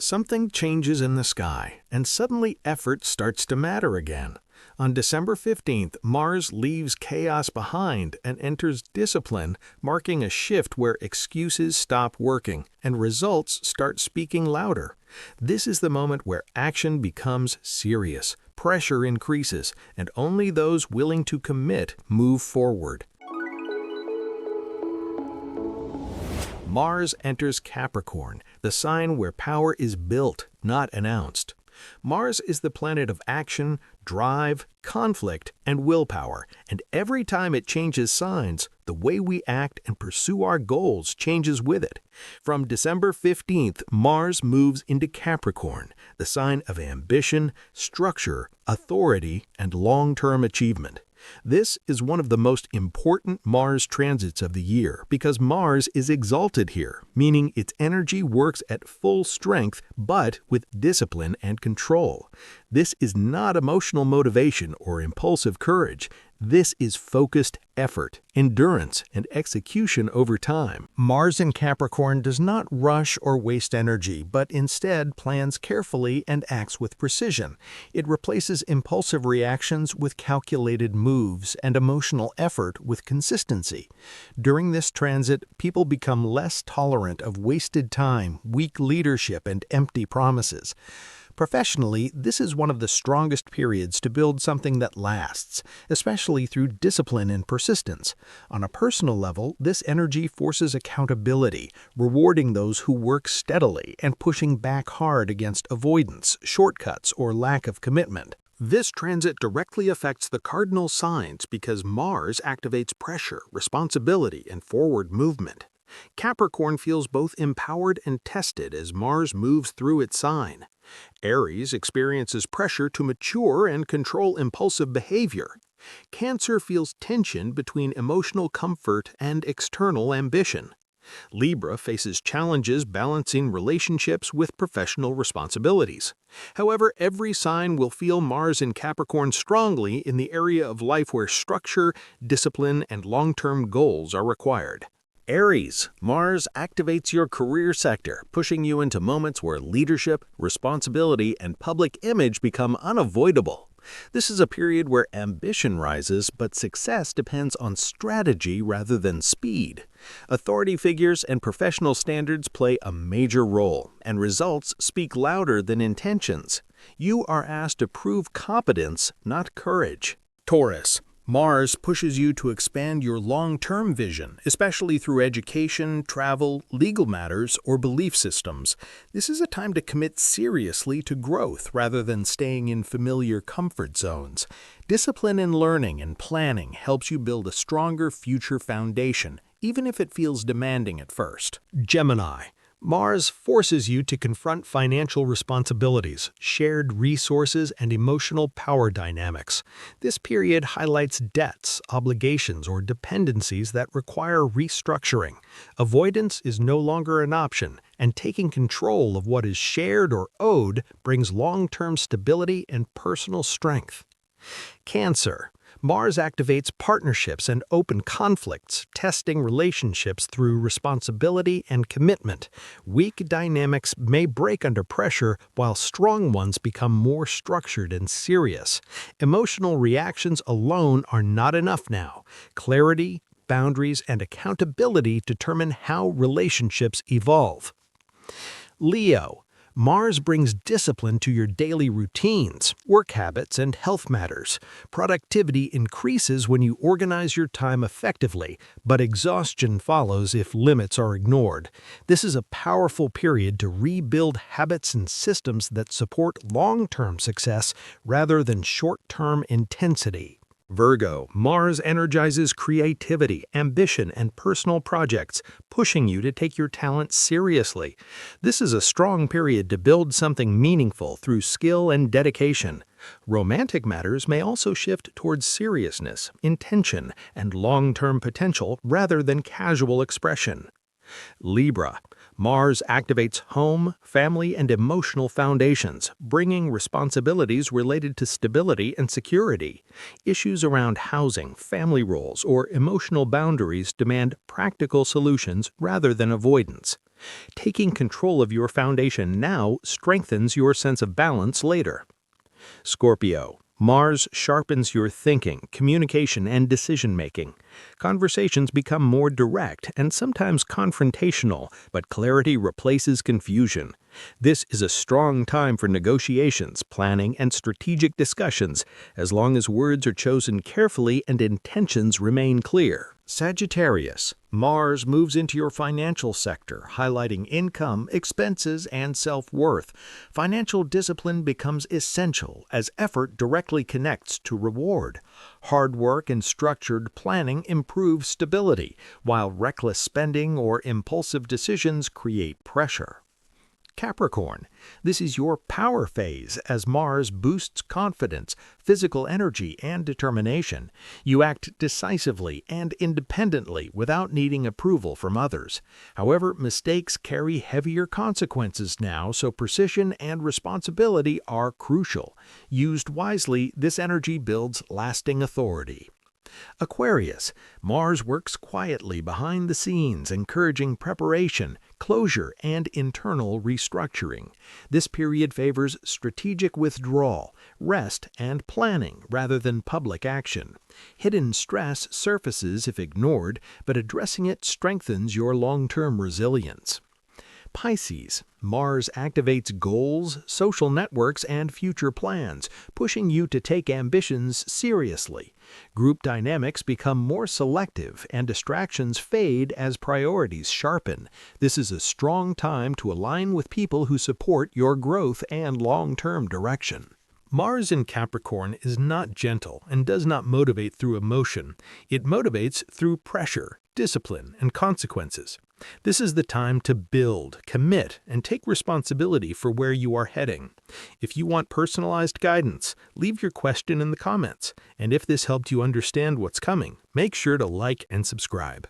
Something changes in the sky, and suddenly effort starts to matter again. On December 15th, Mars leaves chaos behind and enters discipline, marking a shift where excuses stop working and results start speaking louder. This is the moment where action becomes serious, pressure increases, and only those willing to commit move forward. Mars enters Capricorn, the sign where power is built, not announced. Mars is the planet of action, drive, conflict, and willpower, and every time it changes signs, the way we act and pursue our goals changes with it. From December 15th, Mars moves into Capricorn, the sign of ambition, structure, authority, and long-term achievement. This is one of the most important Mars transits of the year because Mars is exalted here, meaning its energy works at full strength but with discipline and control. This is not emotional motivation or impulsive courage. This is focused effort, endurance, and execution over time. Mars in Capricorn does not rush or waste energy, but instead plans carefully and acts with precision. It replaces impulsive reactions with calculated moves and emotional effort with consistency. During this transit, people become less tolerant of wasted time, weak leadership, and empty promises. Professionally, this is one of the strongest periods to build something that lasts, especially through discipline and persistence. On a personal level, this energy forces accountability, rewarding those who work steadily and pushing back hard against avoidance, shortcuts, or lack of commitment. This transit directly affects the cardinal signs because Mars activates pressure, responsibility, and forward movement. Capricorn feels both empowered and tested as Mars moves through its sign. Aries experiences pressure to mature and control impulsive behavior. Cancer feels tension between emotional comfort and external ambition. Libra faces challenges balancing relationships with professional responsibilities. However, every sign will feel Mars in Capricorn strongly in the area of life where structure, discipline, and long-term goals are required. Aries, Mars activates your career sector, pushing you into moments where leadership, responsibility, and public image become unavoidable. This is a period where ambition rises, but success depends on strategy rather than speed. Authority figures and professional standards play a major role, and results speak louder than intentions. You are asked to prove competence, not courage. Taurus, Mars pushes you to expand your long-term vision, especially through education, travel, legal matters, or belief systems. This is a time to commit seriously to growth rather than staying in familiar comfort zones. Discipline in learning and planning helps you build a stronger future foundation, even if it feels demanding at first. Gemini, Mars forces you to confront financial responsibilities, shared resources, and emotional power dynamics. This period highlights debts, obligations, or dependencies that require restructuring. Avoidance is no longer an option, and taking control of what is shared or owed brings long-term stability and personal strength. Cancer, Mars activates partnerships and open conflicts, testing relationships through responsibility and commitment. Weak dynamics may break under pressure, while strong ones become more structured and serious. Emotional reactions alone are not enough now. Clarity, boundaries, and accountability determine how relationships evolve. Leo, Mars brings discipline to your daily routines, work habits, and health matters. Productivity increases when you organize your time effectively, but exhaustion follows if limits are ignored. This is a powerful period to rebuild habits and systems that support long-term success rather than short-term intensity. Virgo, Mars energizes creativity, ambition, and personal projects, pushing you to take your talents seriously. This is a strong period to build something meaningful through skill and dedication. Romantic matters may also shift towards seriousness, intention, and long-term potential rather than casual expression. Libra, Mars activates home, family, and emotional foundations, bringing responsibilities related to stability and security. Issues around housing, family roles, or emotional boundaries demand practical solutions rather than avoidance. Taking control of your foundation now strengthens your sense of balance later. Scorpio. Mars sharpens your thinking, communication, and decision-making. Conversations become more direct and sometimes confrontational, but clarity replaces confusion. This is a strong time for negotiations, planning, and strategic discussions, as long as words are chosen carefully and intentions remain clear. Sagittarius. Mars moves into your financial sector, highlighting income, expenses, and self-worth. Financial discipline becomes essential as effort directly connects to reward. Hard work and structured planning improve stability, while reckless spending or impulsive decisions create pressure. Capricorn. This is your power phase as Mars boosts confidence, physical energy, and determination. You act decisively and independently without needing approval from others. However, mistakes carry heavier consequences now, so precision and responsibility are crucial. Used wisely, this energy builds lasting authority. Aquarius. Mars works quietly behind the scenes, encouraging preparation, closure, and internal restructuring. This period favors strategic withdrawal, rest, and planning rather than public action. Hidden stress surfaces if ignored, but addressing it strengthens your long-term resilience. Pisces. Mars activates goals, social networks, and future plans, pushing you to take ambitions seriously. Group dynamics become more selective, and distractions fade as priorities sharpen. This is a strong time to align with people who support your growth and long-term direction. Mars in Capricorn is not gentle and does not motivate through emotion. It motivates through pressure, discipline, and consequences. This is the time to build, commit, and take responsibility for where you are heading. If you want personalized guidance, leave your question in the comments. And if this helped you understand what's coming, make sure to like and subscribe.